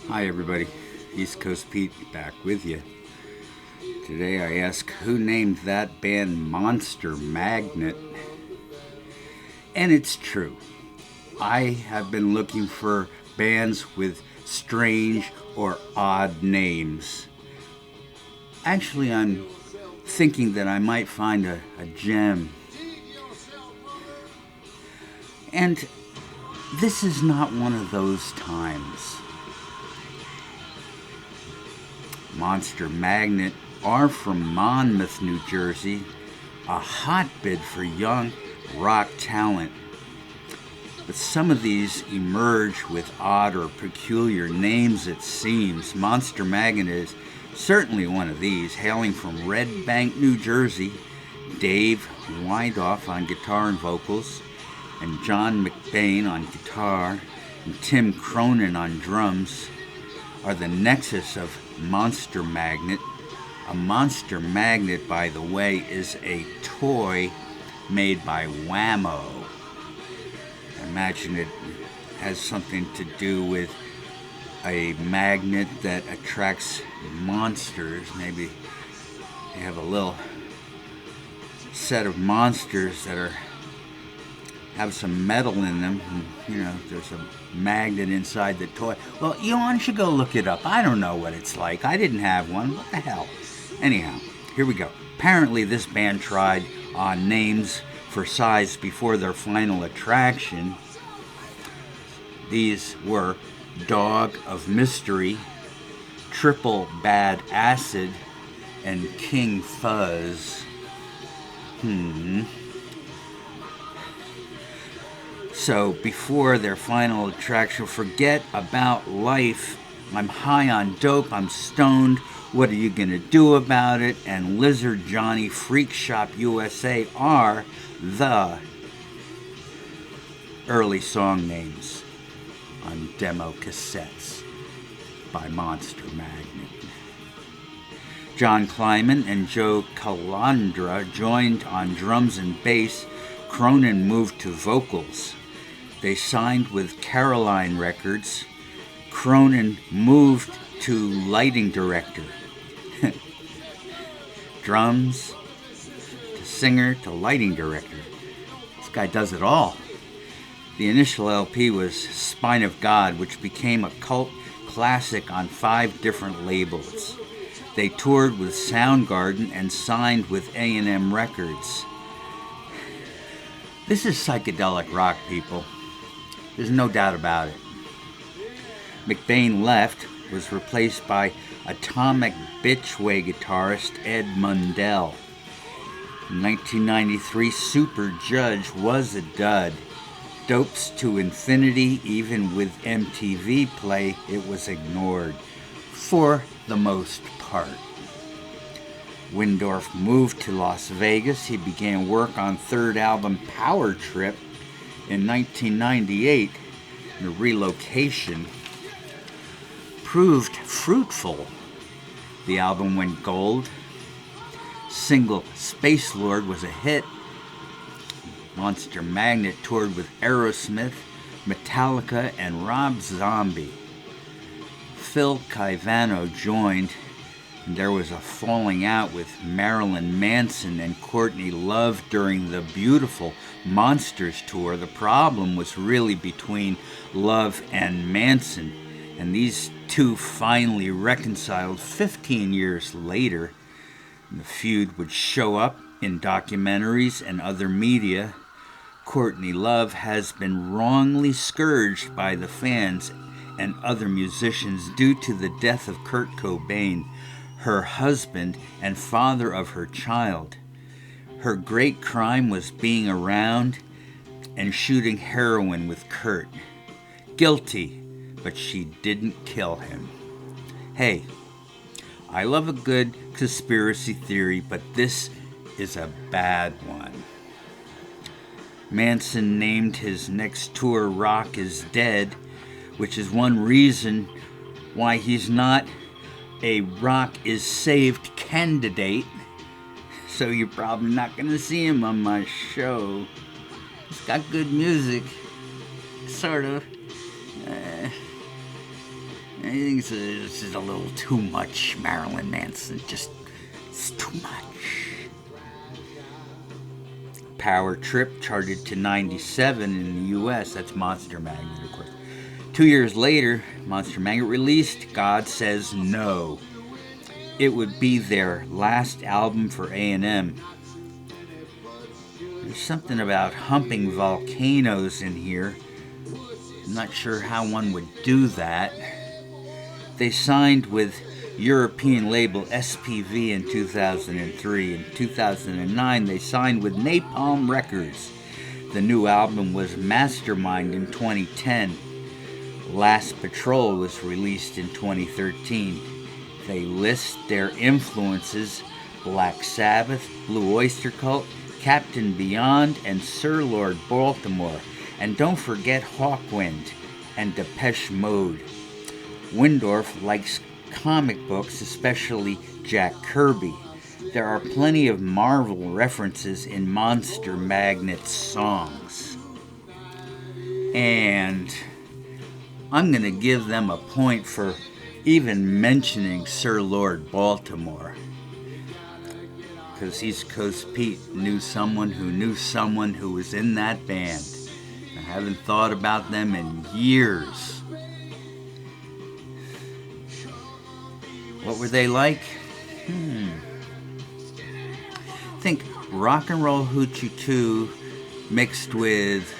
Hi everybody, East Coast Pete back with you. Today I ask who named that band Monster Magnet? And it's true. I have been looking for bands with strange or odd names. Actually, I'm thinking that I might find a gem. And this is not one of those times. Monster Magnet are from Monmouth, New Jersey, a hotbed for young rock talent. But some of these emerge with odd or peculiar names, it seems. Monster Magnet is certainly one of these, hailing from Red Bank, New Jersey. Dave Widoff on guitar and vocals, and John McBain on guitar, and Tim Cronin on drums, are the nexus of Monster Magnet. A Monster Magnet, by the way, is a toy made by Wham-O. I imagine it has something to do with a magnet that attracts monsters. Maybe they have a little set of monsters that have some metal in them. And, there's a magnet inside the toy. Well, why don't you go look it up? I don't know what it's like. I didn't have one. What the hell? Anyhow, here we go. Apparently, this band tried on names for size before their final attraction. These were Dog of Mystery, Triple Bad Acid, and King Fuzz. So before their final attraction, forget about life. I'm high on dope. I'm stoned. What are you going to do about it? And Lizard Johnny Freak Shop USA are the early song names on demo cassettes by Monster Magnet. John Kleiman and Joe Calandra joined on drums and bass. Cronin moved to vocals. They signed with Caroline Records. Cronin moved to lighting director. Drums, to singer, to lighting director. This guy does it all. The initial LP was Spine of God, which became a cult classic on 5 different labels. They toured with Soundgarden and signed with A&M Records. This is psychedelic rock, people. There's no doubt about it. McBain left, was replaced by Atomic Bitchway guitarist Ed Mundell. In 1993, Super Judge was a dud. Dopes to Infinity, even with MTV play, it was ignored, for the most part. Windorf moved to Las Vegas. He began work on third album Power Trip in 1998. The relocation proved fruitful. The album went gold. Single Space Lord was a hit. Monster Magnet toured with Aerosmith, Metallica, and Rob Zombie. Phil Caivano joined, and there was a falling out with Marilyn Manson and Courtney Love during the beautiful Monsters tour. The problem was really between Love and Manson, and these two finally reconciled 15 years later. The feud would show up in documentaries and other media. Courtney Love has been wrongly scourged by the fans and other musicians due to the death of Kurt Cobain, her husband and father of her child. Her great crime was being around and shooting heroin with Kurt. Guilty, but she didn't kill him. Hey, I love a good conspiracy theory, but this is a bad one. Manson named his next tour Rock is Dead, which is one reason why he's not a Rock is Saved candidate. So you're probably not going to see him on my show. He's got good music, sort of. I think this is a little too much, Marilyn Manson. It's too much. Power Trip charted to 97 in the US. That's Monster Magnet, of course. 2 years later, Monster Magnet released God Says No. It would be their last album for A&M. There's something about humping volcanoes in here. I'm not sure how one would do that. They signed with European label SPV in 2003. In 2009, they signed with Napalm Records. The new album was Mastermind in 2010. Last Patrol was released in 2013. They list their influences: Black Sabbath, Blue Oyster Cult, Captain Beyond, and Sir Lord Baltimore. And don't forget Hawkwind and Depeche Mode. Windorf likes comic books, especially Jack Kirby. There are plenty of Marvel references in Monster Magnet's songs. And I'm going to give them a point for even mentioning Sir Lord Baltimore. Because East Coast Pete knew someone who was in that band. I haven't thought about them in years. What were they like? I think Rock and Roll Hoochie 2 mixed with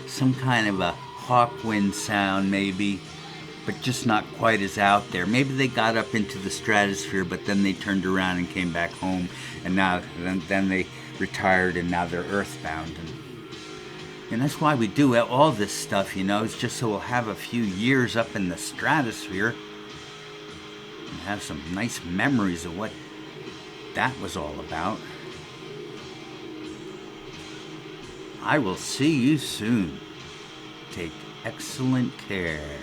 some kind of a Hawkwind sound maybe, but just not quite as out there. Maybe they got up into the stratosphere, but then they turned around and came back home, and then they retired, and now they're earthbound. And that's why we do all this stuff, it's just so we'll have a few years up in the stratosphere and have some nice memories of what that was all about. I will see you soon. Take excellent care.